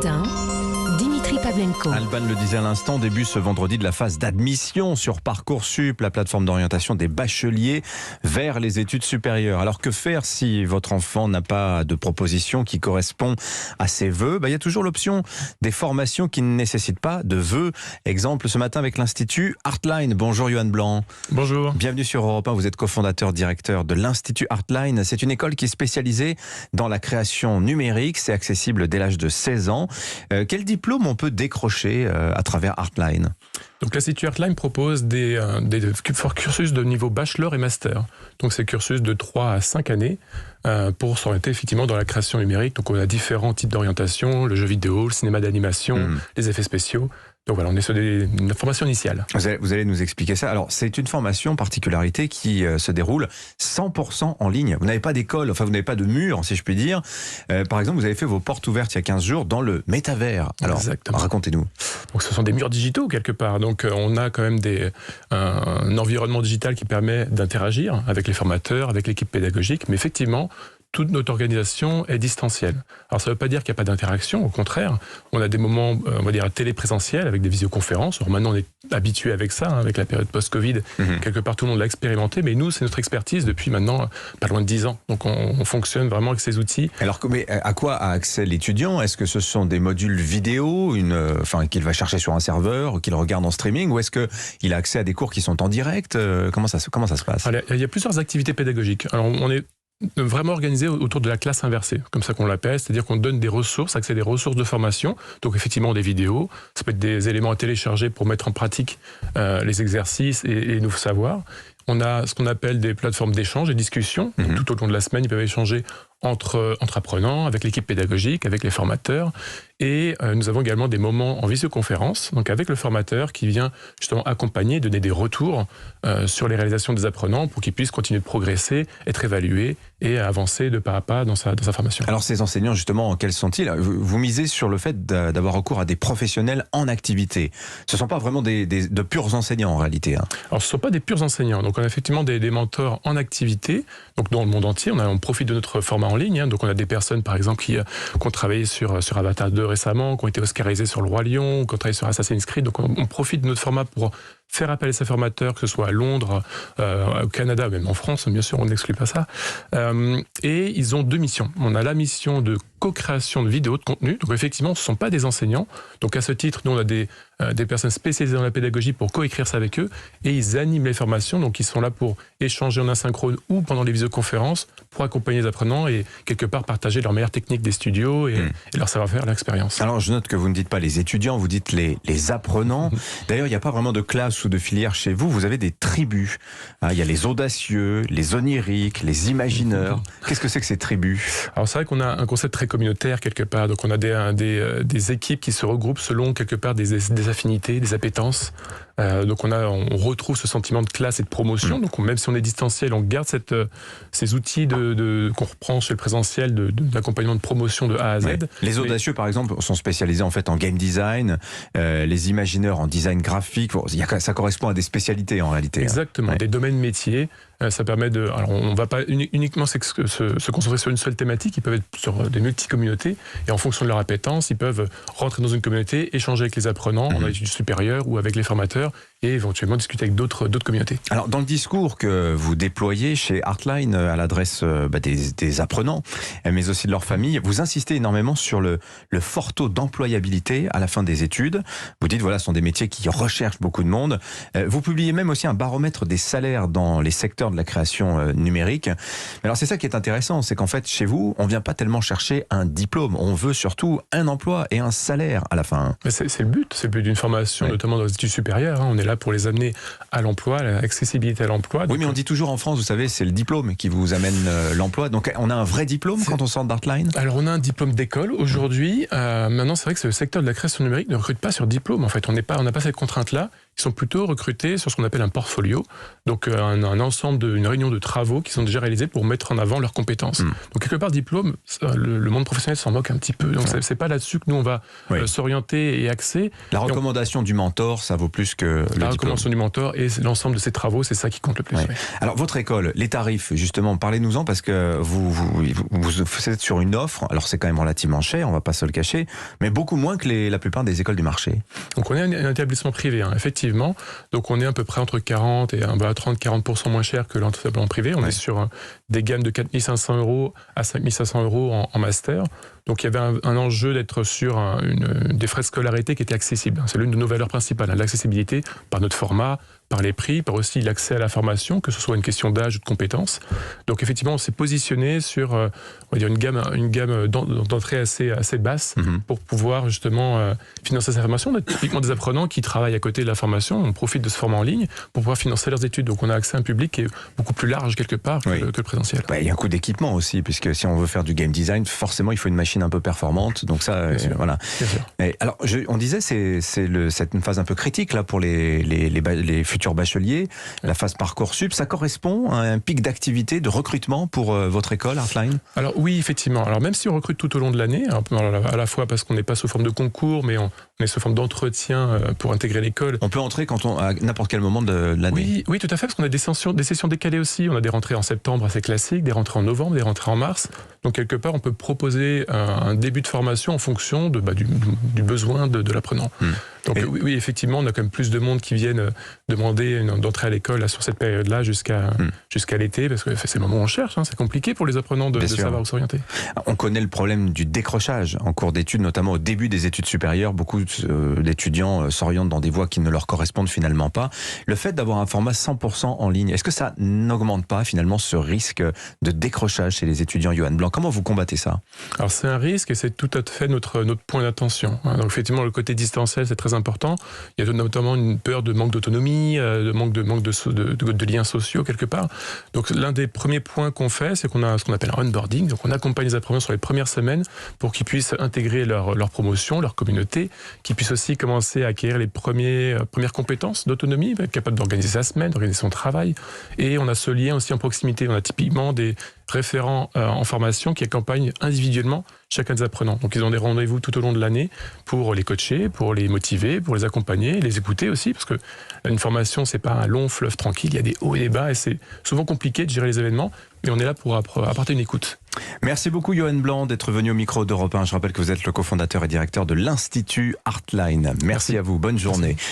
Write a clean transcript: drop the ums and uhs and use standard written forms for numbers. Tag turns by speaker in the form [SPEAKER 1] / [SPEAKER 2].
[SPEAKER 1] matin, Dimitri Pavlenko.
[SPEAKER 2] Alban le disait à l'instant, début ce vendredi de la phase d'admission sur Parcoursup, la plateforme d'orientation des bacheliers vers les études supérieures. Alors que faire si votre enfant n'a pas de proposition qui correspond à ses vœux? Il y a toujours l'option des formations qui ne nécessitent pas de vœux. Exemple ce matin avec l'Institut Artline. Bonjour Johan Blanc.
[SPEAKER 3] Bonjour.
[SPEAKER 2] Bienvenue sur Europe 1, vous êtes cofondateur directeur de l'Institut Artline. C'est une école qui est spécialisée dans la création numérique, c'est accessible dès l'âge de 16 ans. Quel diplôme on peut décrocher à travers Artline?
[SPEAKER 3] Donc l'Institut Artline propose des cursus de niveau bachelor et master. Donc c'est cursus de 3 à 5 années pour s'orienter effectivement dans la création numérique. Donc on a différents types d'orientation, le jeu vidéo, le cinéma d'animation, les effets spéciaux. Donc voilà, on est sur une formation initiale.
[SPEAKER 2] Vous allez nous expliquer ça. Alors, c'est une formation particularité qui se déroule 100% en ligne. Vous n'avez pas d'école, enfin vous n'avez pas de mur, si je puis dire. Par exemple, vous avez fait vos portes ouvertes il y a 15 jours dans le métavers. Alors, racontez-nous.
[SPEAKER 3] Donc ce sont des murs digitaux quelque part. Donc on a quand même un environnement digital qui permet d'interagir avec les formateurs, avec l'équipe pédagogique. Mais effectivement, toute notre organisation est distancielle. Alors ça ne veut pas dire qu'il n'y a pas d'interaction, au contraire. On a des moments, on va dire, téléprésentiels avec des visioconférences. Alors maintenant on est habitué avec ça, avec la période post-Covid. Quelque part tout le monde l'a expérimenté, mais nous c'est notre expertise depuis maintenant pas loin de 10 ans. Donc on fonctionne vraiment avec ces outils.
[SPEAKER 2] Alors mais à quoi a accès l'étudiant? Est-ce que ce sont des modules vidéo, qu'il va chercher sur un serveur, ou qu'il regarde en streaming, ou est-ce qu'il a accès à des cours qui sont en direct? Comment ça se passe?
[SPEAKER 3] Alors, il y a plusieurs activités pédagogiques. Alors on est vraiment organisé autour de la classe inversée, comme ça qu'on l'appelle, c'est-à-dire qu'on donne des ressources, accès à des ressources de formation, donc effectivement des vidéos, ça peut être des éléments à télécharger pour mettre en pratique les exercices et les nouveaux savoirs. On a ce qu'on appelle des plateformes d'échange et discussion, donc tout au long de la semaine, ils peuvent échanger entre apprenants, avec l'équipe pédagogique, avec les formateurs. Et nous avons également des moments en visioconférence, donc avec le formateur qui vient justement accompagner, donner des retours sur les réalisations des apprenants pour qu'ils puissent continuer de progresser, être évalués et avancer de pas à pas dans sa formation.
[SPEAKER 2] Alors ces enseignants, justement, quels sont-ils? Vous misez sur le fait d'avoir recours à des professionnels en activité. Ce ne sont pas vraiment de purs enseignants en réalité. Alors
[SPEAKER 3] ce ne sont pas des purs enseignants. Donc on a effectivement des mentors en activité, donc dans le monde entier. On profite de notre format en ligne. Donc on a des personnes par exemple qui ont travaillé sur Avatar 2 récemment, qui ont été oscarisées sur Le Roi Lion, qui ont travaillé sur Assassin's Creed. Donc on profite de notre format pour faire appel à ces formateurs, que ce soit à Londres, au Canada, même en France, bien sûr, on n'exclut pas ça. Et ils ont 2 missions. On a la mission de co-création de vidéos, de contenu. Donc effectivement, ce ne sont pas des enseignants. Donc à ce titre, nous, on a des personnes spécialisées dans la pédagogie pour coécrire ça avec eux. Et ils animent les formations. Donc ils sont là pour échanger en asynchrone ou pendant les visioconférences pour accompagner les apprenants et quelque part partager leurs meilleures techniques des studios et leur savoir-faire, l'expérience.
[SPEAKER 2] Alors je note que vous ne dites pas les étudiants, vous dites les apprenants. D'ailleurs, il n'y a pas vraiment de classe ou de filière chez vous. Vous avez des tribus. Il y a les audacieux, les oniriques, les imagineurs. Qu'est-ce que c'est que ces tribus? Alors
[SPEAKER 3] c'est vrai qu'on a un concept très communautaire quelque part. Donc on a des équipes qui se regroupent selon quelque part des affinités, des appétences. Donc on retrouve ce sentiment de classe et de promotion. Donc même si on est distanciel, on garde ces outils qu'on reprend chez le présentiel d'accompagnement de promotion de A à Z.
[SPEAKER 2] Les audacieux par exemple sont spécialisés en fait en game design, les imagineurs en design graphique. Ça correspond à des spécialités en réalité.
[SPEAKER 3] Exactement, des domaines métiers. Ça permet alors on ne va pas uniquement se concentrer sur une seule thématique, ils peuvent être sur des multi-communautés et en fonction de leur appétence, ils peuvent rentrer dans une communauté, échanger avec les apprenants en études supérieures ou avec les formateurs et éventuellement discuter avec d'autres communautés. Alors
[SPEAKER 2] dans le discours que vous déployez chez Artline à l'adresse des apprenants, mais aussi de leur famille, vous insistez énormément sur le fort taux d'employabilité à la fin des études. Vous dites ce sont des métiers qui recherchent beaucoup de monde. Vous publiez même aussi un baromètre des salaires dans les secteurs de la création numérique. Alors c'est ça qui est intéressant, c'est qu'en fait chez vous, on ne vient pas tellement chercher un diplôme, on veut surtout un emploi et un salaire à la fin.
[SPEAKER 3] C'est le but d'une formation, notamment dans les études supérieures. On est là pour les amener à l'emploi, à l'accessibilité à l'emploi.
[SPEAKER 2] Oui, mais on dit toujours en France, vous savez, c'est le diplôme qui vous amène l'emploi. Donc on a un vrai diplôme quand on sort d'Artline?
[SPEAKER 3] Alors on a un diplôme d'école aujourd'hui. Maintenant c'est vrai que le secteur de la création numérique ne recrute pas sur diplôme. En fait, on n'a pas cette contrainte-là. ils sont plutôt recrutés sur ce qu'on appelle un portfolio, donc un ensemble une réunion de travaux qui sont déjà réalisés pour mettre en avant leurs compétences. Donc quelque part, diplôme, le monde professionnel s'en moque un petit peu. Donc c'est pas là-dessus que nous on va s'orienter et axer.
[SPEAKER 2] La recommandation du mentor, ça vaut plus que le diplôme.
[SPEAKER 3] La recommandation du mentor et l'ensemble de ces travaux, c'est ça qui compte le plus.
[SPEAKER 2] Ouais. Alors votre école, les tarifs, justement, parlez-nous-en parce que vous êtes sur une offre. Alors c'est quand même relativement cher, on va pas se le cacher, mais beaucoup moins que la plupart des écoles du marché.
[SPEAKER 3] Donc on est un établissement privé, effectivement. Donc on est à peu près entre 40 et 30-40% moins cher que l'enseignement privé. On est sur des gammes de 4 500 € à 5 500 € en master. Donc il y avait un enjeu d'être sur des frais de scolarité qui étaient accessibles. C'est l'une de nos valeurs principales, l'accessibilité par notre format, par les prix, par aussi l'accès à la formation, que ce soit une question d'âge ou de compétences. Donc effectivement, on s'est positionné sur on va dire une gamme d'entrée assez basse pour pouvoir justement financer sa formation. On a typiquement des apprenants qui travaillent à côté de la formation, on profite de ce format en ligne pour pouvoir financer leurs études. Donc on a accès à un public qui est beaucoup plus large quelque part que le présentiel.
[SPEAKER 2] Il y a un coût d'équipement aussi, puisque si on veut faire du game design, forcément il faut une machine un peu performante. Donc ça, voilà. Et alors, on disait, c'est une phase un peu critique là pour les futurs bacheliers, la phase Parcoursup. Ça correspond à un pic d'activité, de recrutement pour votre école Artline?
[SPEAKER 3] Alors oui, effectivement. Alors même si on recrute tout au long de l'année, à la fois parce qu'on n'est pas sous forme de concours, mais on est sous forme d'entretien pour intégrer l'école.
[SPEAKER 2] On peut entrer à n'importe quel moment de l'année.
[SPEAKER 3] Oui, tout à fait, parce qu'on a des sessions décalées aussi. On a des rentrées en septembre assez classiques, des rentrées en novembre, des rentrées en mars. Donc quelque part, on peut proposer un début de formation en fonction du besoin de l'apprenant. Donc oui, effectivement, on a quand même plus de monde qui viennent demander d'entrer à l'école sur cette période-là jusqu'à l'été, parce que c'est le moment où on cherche. C'est compliqué pour les apprenants de savoir où s'orienter.
[SPEAKER 2] On connaît le problème du décrochage en cours d'études, notamment au début des études supérieures. Beaucoup d'étudiants s'orientent dans des voies qui ne leur correspondent finalement pas. Le fait d'avoir un format 100% en ligne, est-ce que ça n'augmente pas finalement ce risque de décrochage chez les étudiants? Johan Blanc, comment vous combattez ça?
[SPEAKER 3] Alors c'est un risque et c'est tout à fait notre point d'attention. Donc effectivement, le côté distanciel, c'est très important. Il y a notamment une peur de manque d'autonomie, de manque de liens sociaux quelque part. Donc l'un des premiers points qu'on fait, c'est qu'on a ce qu'on appelle un onboarding. Donc on accompagne les apprenants sur les premières semaines pour qu'ils puissent intégrer leur promotion, leur communauté, qu'ils puissent aussi commencer à acquérir les premières compétences d'autonomie, être capable d'organiser sa semaine, d'organiser son travail. Et on a ce lien aussi en proximité. On a typiquement des référents en formation qui accompagnent individuellement chacun des apprenants. Donc ils ont des rendez-vous tout au long de l'année pour les coacher, pour les motiver, pour les accompagner, les écouter aussi, parce que une formation, c'est pas un long fleuve tranquille, il y a des hauts et des bas, et c'est souvent compliqué de gérer les événements, mais on est là pour apporter une écoute.
[SPEAKER 2] Merci beaucoup Johan Blanc d'être venu au micro d'Europe 1. Je rappelle que vous êtes le cofondateur et directeur de l'Institut Artline. Merci à vous, bonne journée. Merci.